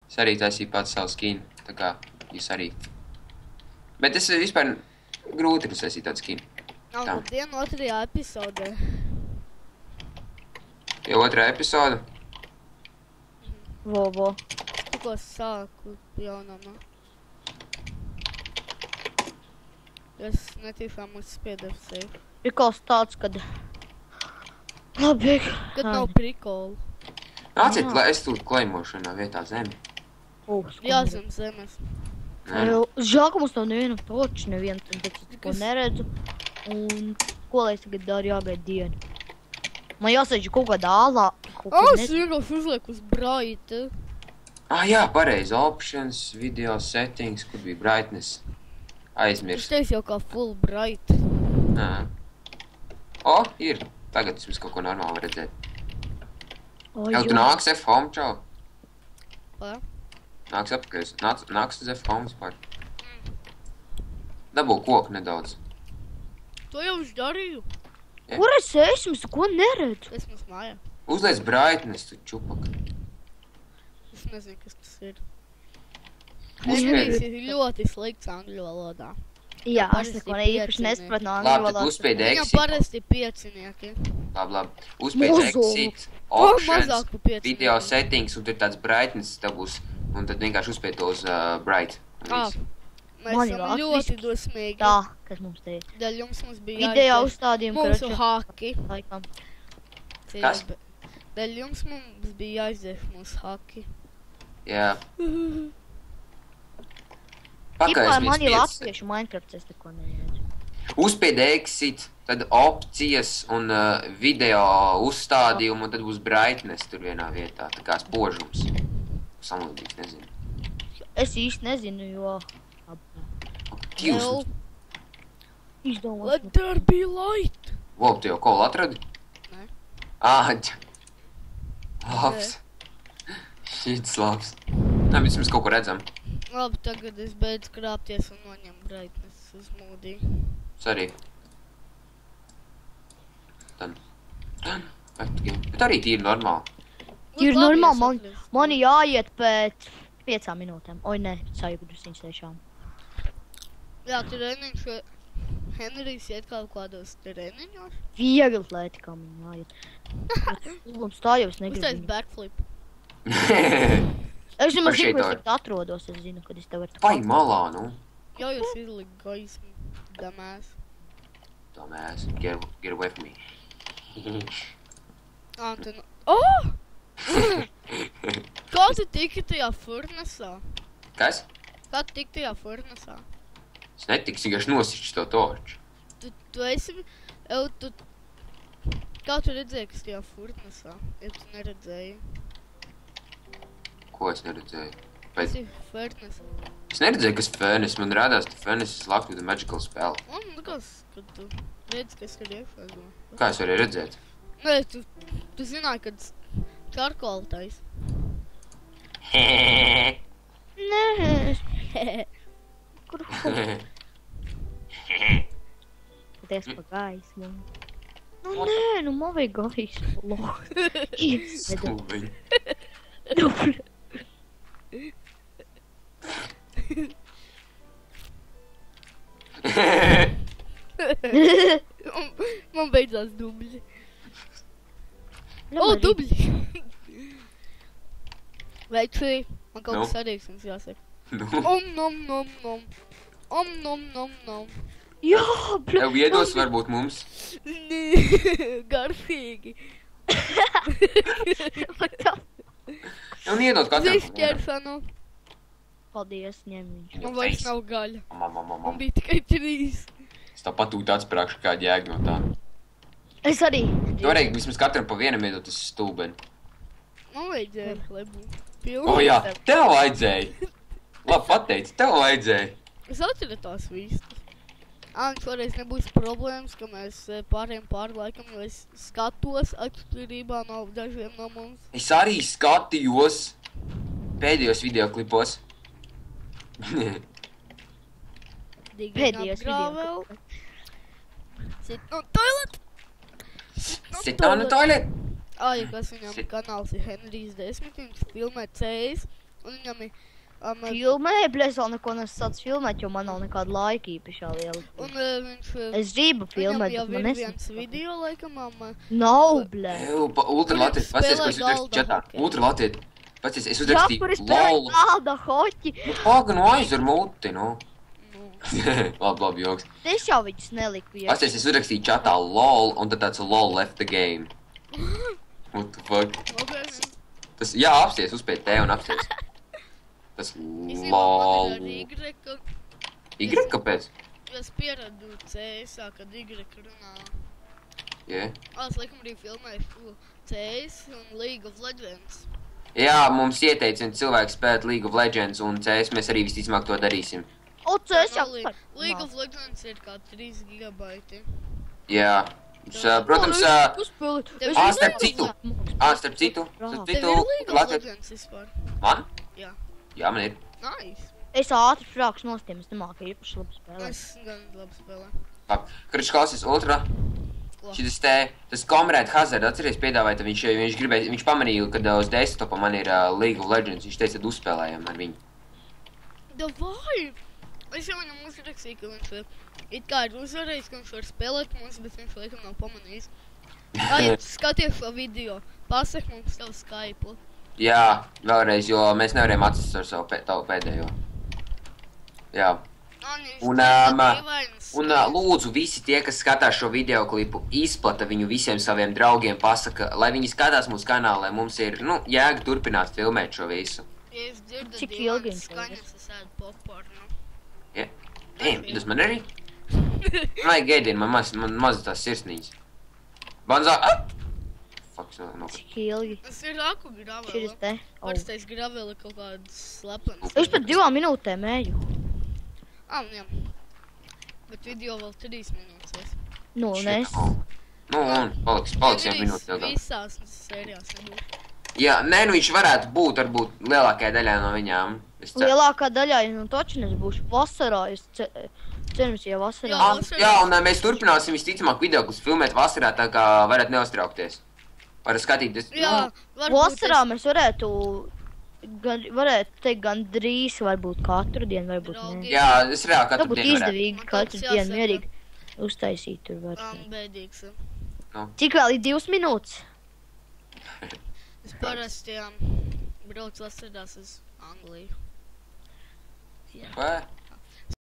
Es arī taisīju pats savu skinu, tā kā jūs arī. Bet es vispār grūti taisīt tādu skinu. Nav dienu otrajā epizodē. Jau otrā epizoda? Vo. Tikko sāku jaunamā. Es netīšām uzspiedēju sevi. Prikals tāds, kad... Labi. Kad nav prikolu. Nāciet, lai es tur klaimošanā vietā zemi. Jā, zem zemes. Žēl, ka mums nav nevienam toču, nevienu, tad es tikko neredzu. Un ko lai es tagad daru, jāgaida dienu. Man jāsēdž kaut kādā ālā. Es vienkārši uzlieku uz bright. Jā, pareizi. Options, video settings, kur bija brightness. Aizmirst. Es teicu jau kā full bright. Ir. Tagad es kaut ko normāli redzēt. Jā, tu nāks F-home, čau. Ko? Nāks apakaļ. Nāks uz F-home vispār. Dabū koku nedaudz. To jau es darīju. Kur es esmu? Es ko neredzu? Es mums mājā. Uzliec brightness, tu čupak. Es nezinu, kas tas ir. Englīzis ir ļoti slikts angļu valodā. Jā, es neko neīpaši nesapratu no angļu Labi, tad valodas. uzspied Viņam exit. parasti piecinieki. Labi. Uzspied exit, mazāk options, pa piecinieki. video settings, un tur tāds brightness dabūs. Un tad vienkārši uzspied to uz bright. Mēs Man esam ir ļoti latviski. dosmīgi. Tā, kas mums te ir. Dēļ jums mums bija Video uzstādījumi, mūsu haki. Laikam. Kas? Dēļ jums mums bija jāizdzēš mūsu haki. Jā. Tipā man ir latviešu Minecraft, es neko neredzu. Uzspied exit, tad opcijas un video uzstādījumu, un tad būs brightness tur vienā vietā. Tā kā spožums. Samlīdzīgs, nezinu. Es īsti nezinu, jo... Kjūsums. Izdomās. Let there be light! Wow, tu jau kolu atradi? Nē. Labs. Šits labs. Mēs kaut ko redzam. Labi, tagad es beidzu krāpties un noņem brightness uz mūdī. Es arī. Bet arī tīri normāli. Ir normāli, man jāiet pēc 5 minūtēm. Oi, nē, sajūgdus viņas tiešām. Jā, treniņš, Henrijs iet kaut kādos treniņos. Viegli atlētikā man jāiet. Lūdzu, tā jau es negribu. Uztais backflip. Es nemaz Par šeit zinu, var. es tagad atrodos, es zinu, kad es tev varu... Vai malā, nu? Jau jūs izlikt gaismu, damās. Dumbass, get away from me. Tu nu... Oh! Kā tu tiki tajā furnesā? Kas? Kā tu tiki tajā furnesā? Es netiks, vienkārši nosišķi to torču. Tu esi... Kā tu redzēji, kas tajā furnesā? Ja tu neredzēji? Ko es neredzēju? Tas ir furnes. Es neredzēju, kas furnace. Man rādās, ka furnace is locked with a magical spell. Man likās, ka tu redzi, kas ir iekšā. Kā es varēju redzēt? Nē, tu zināji, kad čarkola tais. Nē, kur? Paties pa gaismu. Nu, nē, nu man vajag gaismu. Stūbiņi. Man beidzās dubļi. O, dubļi! Veikšī, man kaut kas sarīksums jāsaka. Nom. Nom. Jā, Tev iedos varbūt mums. Garšīgi. Un iedot katram. Zišķeršanu. Paldies, ņem viņš. Man vairs nav gaļa. Man Mam. bija tikai 3. Es tā patūtu atsprākšu kādu jēgu no tā. Es arī. Tu varēji vismaz katram pa vienam iedot uz stūbeni. Man vajadzēja, lai būtu O jā, tev vajadzēja. Labi pateici, tev vajadzēja. Es atceru tās vistas. Šoreiz nebūs problēmas, ka mēs pāriem pārlaikam, jo es skatos atšķirībā no dažiem no mums. Es arī skatījos pēdējos videoklipos. Pēdējos Gravel. video. Sit on toilet. Sit on the toilet. Ja kas viņam kanāls ir Henrijs 10, viņš filmē CS Un viņam ir... Filmēju, bļa, es vēl neko nesāc filmēt, jo man nav nekāda laika īpašā liela. Un viņš... Es gribu filmēt, Viņam bet jau man ir viens video, laikam, Nav, bļa. Ultra Latvijas, pasties, ko es uzrakstīju čatā. Ultra Latvijas, pasties, es uzrakstīju LOL. Tāda hoķi. Paga, nu aizver muti, nu. Labi, joks. Es jau viņus neliku, ja. Pasties, es uzrakstīju čatā LOL, un tad tāds LOL left the game. What the fuck? Tas, jā, apsties, uzspēj T un apsties. Tas LOL. Y, kāpēc? Jo es pieradu CS-ā, kad Y runā. Yeah. Es laikam arī filmēju CS un League of Legends. Jā, mums ieteica cilvēks spēlēt League of Legends un CS, mēs arī visticamāk to darīsim. O, CS jau... League of Legends ir kā 3 gigabaiti. Jā. Protams, starp citu, Tev ir League of Legends vispār? Man? Jā. Jā, man ir. Nice. Es ātri frākšu nostiem, es nemāku īpaši labi spēlēt. Es gan labi spēlēju. Labi, kurš klausies Ultra? Šitas te, tas Comrade Hazard, atceries piedāvāja, tad viņš pamanīja, kad uz desktopa man ir League of Legends, viņš teica, tad uzspēlējam ar viņu. Davai! Es jau viņam uzrakstīju, ka viņš it kā ir uzvarējis, ka viņš var spēlēt mums, bet viņš laikam nav pamanījis. Skaties šo video, pasaka mums tavu Skype. Jā, vēlreiz, jo mēs nevarējām atcist ar savu tavu pēdējo. Jā. Un lūdzu, visi tie, kas skatās šo videoklipu, izplata viņu visiem saviem draugiem, pasaka, lai viņi skatās mūsu kanālē, mums ir, jēga turpināt filmēt šo visu. Ja es dzirdu Cik ilgi divas skaņas, es ēdu popcornu. Jā. Tas man arī? Vajag ēdienu, man maz tās sirsnīņas. Banzā, Fuck, no. Cik ilgi? Tas ir aku gravela. Šitas te. Parstais gravela kaut kāds slepens. Es pat 2 minūtēm eju. Jā. Bet video vēl 3 minūtes. Nu, un es. Un paliks jau minūtes ilgāk. Visās sērijās nebūtu. Jā, viņš varētu būt, varbūt lielākajā daļā no viņām. Lielākā daļā, taču es būšu vasarā, es cerams, ja vasarā. Jā, un mēs turpināsim visticamāk videoklipus filmēt vasarā, tā kā varat neuztraukties. Var skatīties. Jā, vasarā mēs varētu teikt gan drīz, varbūt katru dienu, varbūt ne. Jā, es reāli katru dienu varētu. Varbūt izdevīgi katru dienu mierīgi uztaisīt tur var. Bēdīgs. Cik vēl ir 2 minūtes? Es parasti braucu vasarās uz Angliju. Vai?